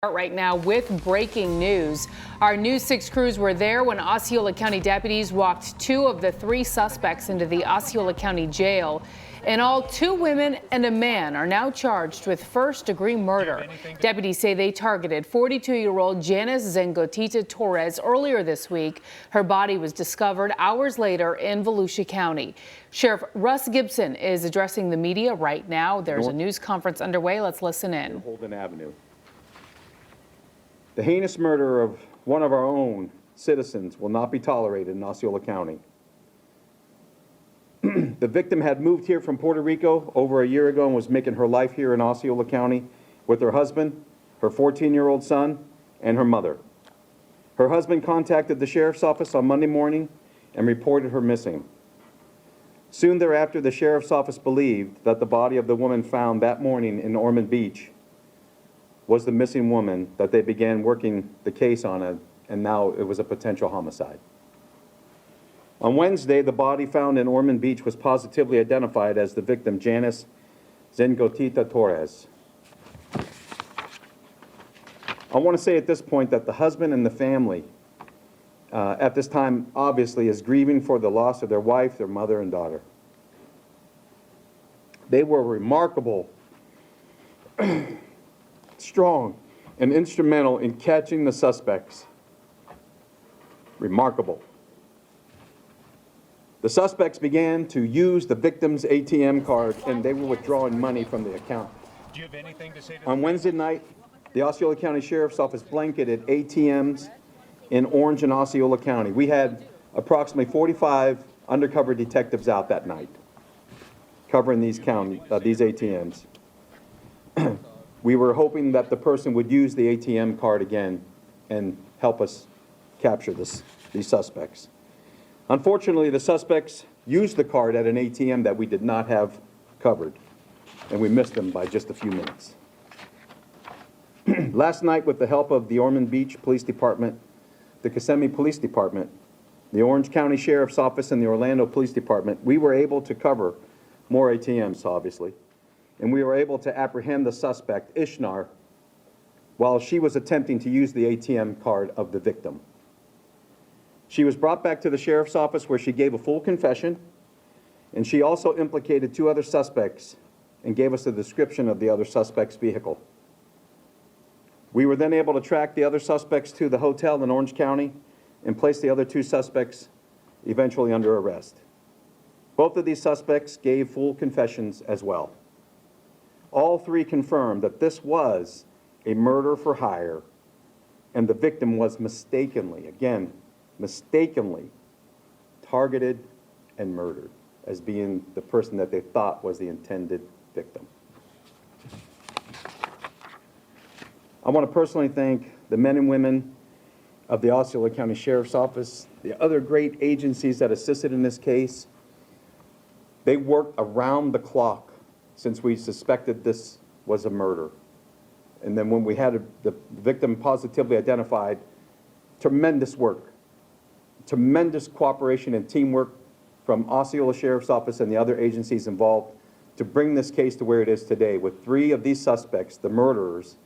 Right now with breaking news. Our News 6 crews were there when Osceola County deputies walked 2 of the 3 suspects into the Osceola County jail. In all, 2 women and a man are now charged with first-degree murder. Deputies say they targeted 42-year-old Janice Zengotita Torres earlier this week. Her body was discovered hours later in Volusia County. Sheriff Russ Gibson is addressing the media right now. There's a news conference underway. Let's listen in. Holden Avenue. The heinous murder of one of our own citizens will not be tolerated in Osceola County. The victim had moved here from Puerto Rico over a year ago and was making her life here in Osceola County with her husband, her 14-year-old son, and her mother. Her husband contacted the sheriff's office on Monday morning and reported her missing. Soon thereafter, the sheriff's office believed that the body of the woman found that morning in Ormond Beach was the missing woman that they began working the case on, and now it was a potential homicide. On Wednesday, the body found in Ormond Beach was positively identified as the victim, Janice Zengotita Torres. I want to say at this point that the husband and the family at this time obviously is grieving for the loss of their wife, their mother, and daughter. They were remarkable, strong, and instrumental in catching the suspects. Remarkable. The suspects began to use the victim's ATM card, and they were withdrawing money from the account. Do you have anything to say to On Wednesday night, the Osceola County Sheriff's Office blanketed ATMs in Orange and Osceola County. We had approximately 45 undercover detectives out that night covering these ATMs. We were hoping that the person would use the ATM card again and help us capture these suspects. Unfortunately, the suspects used the card at an ATM that we did not have covered, and we missed them by just a few minutes. Last night, with the help of the Ormond Beach Police Department, the Kissimmee Police Department, the Orange County Sheriff's Office, and the Orlando Police Department, we were able to cover more ATMs, obviously. And we were able to apprehend the suspect, Ishnar, while she was attempting to use the ATM card of the victim. She was brought back to the sheriff's office where she gave a full confession, and she also implicated 2 other suspects and gave us a description of the other suspect's vehicle. We were then able to track the other suspects to the hotel in Orange County and place the other 2 suspects eventually under arrest. Both of these suspects gave full confessions as well. All 3 confirmed that this was a murder for hire, and the victim was mistakenly targeted and murdered as being the person that they thought was the intended victim. I want to personally thank the men and women of the Osceola County Sheriff's Office, the other great agencies that assisted in this case. They worked around the clock since we suspected this was a murder. And then when we had the victim positively identified, tremendous work, tremendous cooperation and teamwork from Osceola Sheriff's Office and the other agencies involved to bring this case to where it is today, with 3 of these suspects, the murderers,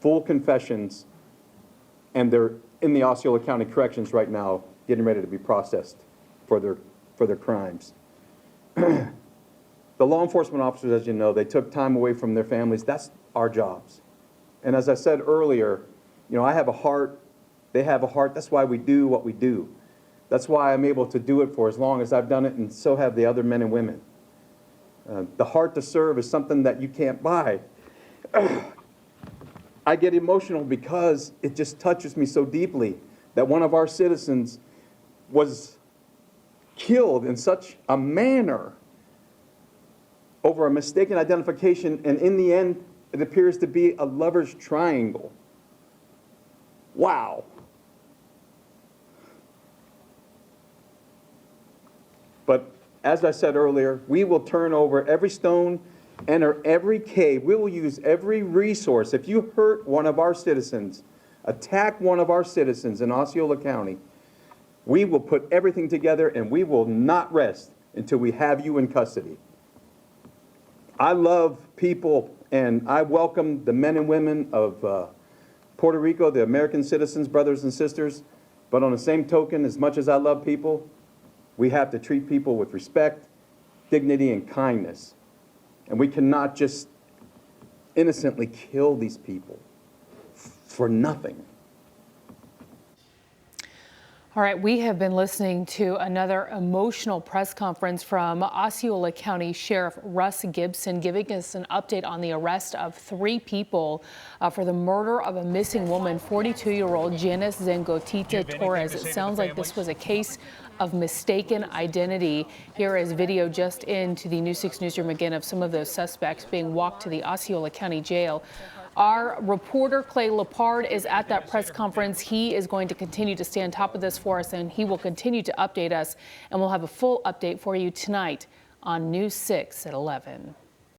full confessions, and they're in the Osceola County Corrections right now getting ready to be processed for their crimes. The law enforcement officers, as you know, they took time away from their families. That's our jobs. And as I said earlier, you know, I have a heart, they have a heart. That's why we do what we do. That's why I'm able to do it for as long as I've done it, and so have the other men and women. The heart to serve is something that you can't buy. I get emotional because it just touches me so deeply that one of our citizens was killed in such a manner over a mistaken identification, and in the end, it appears to be a lover's triangle. Wow. But as I said earlier, we will turn over every stone, enter every cave. We will use every resource. If you hurt one of our citizens, attack one of our citizens in Osceola County, we will put everything together and we will not rest until we have you in custody. I love people, and I welcome the men and women of Puerto Rico, the American citizens, brothers and sisters. But on the same token, as much as I love people, we have to treat people with respect, dignity, and kindness. And we cannot just innocently kill these people for nothing. All right, we have been listening to another emotional press conference from Osceola County Sheriff Russ Gibson, giving us an update on the arrest of 3 people for the murder of a missing woman, 42-year-old Janice Zengotita Torres. It sounds like this was a case of mistaken identity. Here is video just into the News 6 newsroom again of some of those suspects being walked to the Osceola County Jail. Our reporter Clay Lepard is at that press conference. He is going to continue to stay on top of this for us, and he will continue to update us. And we'll have a full update for you tonight on News 6 at 11.